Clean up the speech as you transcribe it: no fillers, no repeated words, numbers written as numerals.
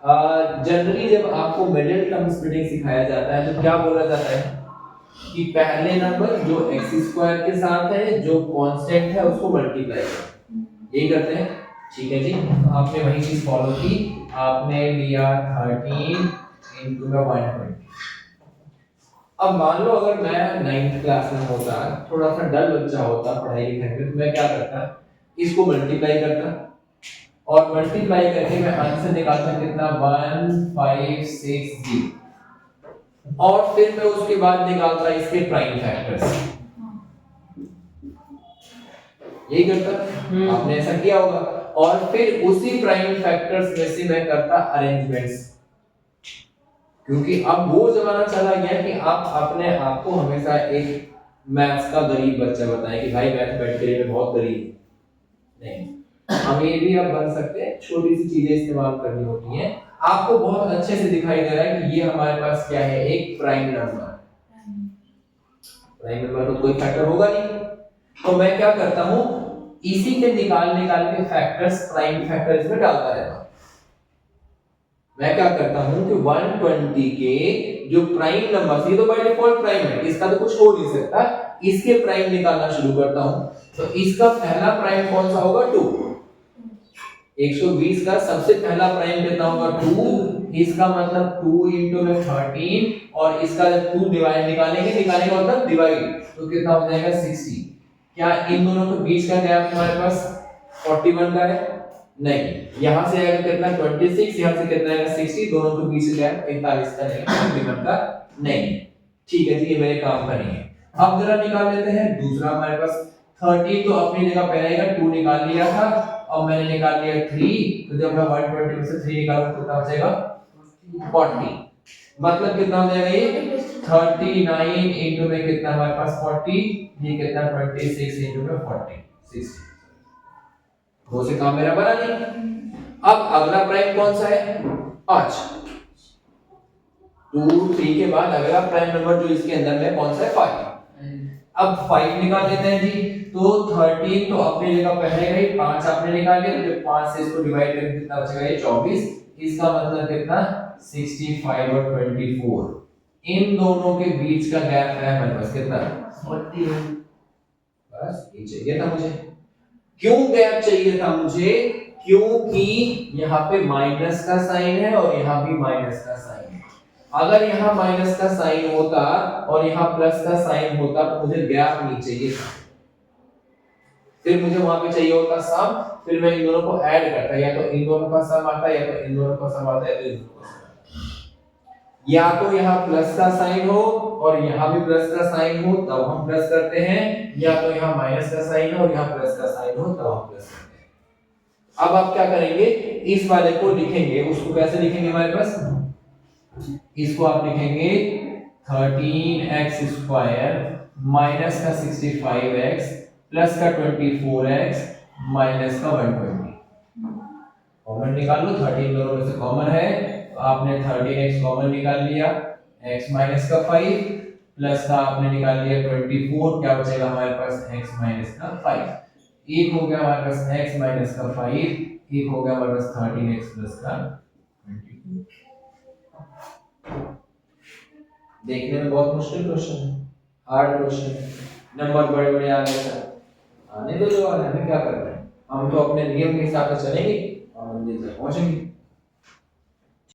Generally जब आपको middle term splitting सिखाया जाता है तो क्या बोला जाता है कि पहले नंबर जो x स्क्वायर के साथ है जो कांस्टेंट है उसको मल्टीप्लाई करो, यही करते हैं। ठीक है जी, तो आपने वही चीज फॉलो की, आपने लिया 13 into the 120। अब मान लो अगर मैं 9th क्लास में होता, थोड़ा सा डल बच्चा होता पढ़ाई लिखाई में, तो मैं क्या करता, इसको मल्टीप्लाई करता और मल्टीप्लाई करके मैं आंसर निकालता कितना 1560 और फिर मैं उसके बाद निकालता इसके प्राइम फैक्टर्स, यही करता। आपने ऐसा किया होगा और फिर उसी प्राइम फैक्टर्स में से मैं करता अरेंजमेंट्स, क्योंकि अब वो जमाना चला गया कि आप अपने आप को हमेशा एक मैथ्स का गरीब बच्चा बताएं कि भाई मैथमेटिक्स में बहुत गरीब नहीं, हम ये भी अब बन सकते हैं, छोटी सी चीजें इस्तेमाल करनी होती हैं। आपको बहुत अच्छे से दिखाई दे रहा है कि ये हमारे पास क्या है, एक प्राइम नंबर। प्राइम नंबर तो कोई फैक्टर होगा नहीं, तो मैं क्या करता हूं, इसी के निकाल के फैक्टर्स प्राइम फैक्टर इसमें डालता रहता हूं। मैं क्या करता हूं कि 120 के जो प्राइम नंबर, ये तो बाय डिफॉल्ट प्राइम है, इसका तो कुछ हो नहीं सकता, इसके प्राइम निकालना शुरू करता हूं। तो इसका पहला प्राइम कौन सा होगा, 2। 120 का सबसे पहला प्राइम कितना होगा, 2। इसका मतलब 2 into में 13 और इसका जब 2 डिवाइड निकालेंगे का मतलब डिवाइड, तो कितना हो जाएगा 60। क्या इन दोनों के बीच का गैप हमारे पास 41 का है? नहीं, यहां से आएगा कितना 26, यहां से कितना आएगा 60, दोनों के बीच गैप 41 का नहीं, 41 का नहीं। ठीक है जी, ये मेरे काम का नहीं है। अब जरा निकाल लेते हैं दूसरा, हमारे पास 13 तो अपनी जगह पे रहेगा, 2 निकाल लिया था और मैंने निकाल लिया 3, तो जब मैं 120 में से 3 निकालूं तो कितना बचेगा 40, मतलब कितना हो जाएगा ये 39 into में कितना हमारे पास 40, ये कितना 26 into में 40 60, दो से काम मेरा बना नहीं। अब अगला प्राइम कौन सा है, 5। 2 3 के बाद अगला प्राइम नंबर जो इसके अंदर में कौन सा है, 5। अब 5 निकाल लेते हैं जी, तो 13 तो अपनी जगह पहले गई, 5 आपने निकाल लिया, तो 5 से इसको डिवाइड करें कितना बचेगा ये 24, इसका मतलब कितना 65 और 24, इन दोनों के बीच का गैप है हमारे पास कितना 40। बस ये चाहिए था मुझे। क्यों गैप चाहिए था मुझे, क्योंकि यहाँ पे माइनस का साइन है और यहाँ भी माइनस का साइन है। अगर यहाँ माइनस का साइन होता और यहाँ प्लस का साइन होता तो मुझे गैप नहीं चाहिए था, फिर मुझे वहां पे चाहिए होता सम, फिर मैं इन दोनों को ऐड करता, या तो इन दोनों का सम आता है या तो इन दोनों का सम आता है, तो इन दोनों का सम, या तो यहाँ प्लस का साइन हो और यहाँ भी प्लस का साइन हो तब हम प्लस करते हैं, या तो यहाँ माइनस का साइन हो और यहाँ प्लस का साइन हो तब हम प्लस करते हैं। अब आप क्या करेंगे, इस वाले को लिखेंगे, उसको कैसे लिखेंगे हमारे पास, इसको आप लिखेंगे 13x स्क्वायर माइनस का 65x प्लस का 24x माइनस का 120। कॉमन निकाल लो, 13 दोनों में से कॉमन है, तो आपने 13x कॉमन निकाल लिया, x माइनस का 5 प्लस का आपने निकाल लिया 24, क्या बचेगा हमारे पास x माइनस का 5, एक हो गया हमारे पास x माइनस का 5, एक हो गया हमारे पास 13x प्लस का 24। देखने में बहुत मुश्किल क्वेश्चन है, हार्ड क्वेश्चन है, नंबर बड़े बड़े आ गए सर, आने दो जो आने, हमें क्या करना है, हम तो अपने नियम के हिसाब से चलेंगे और मंजिल तक पहुंचेंगे।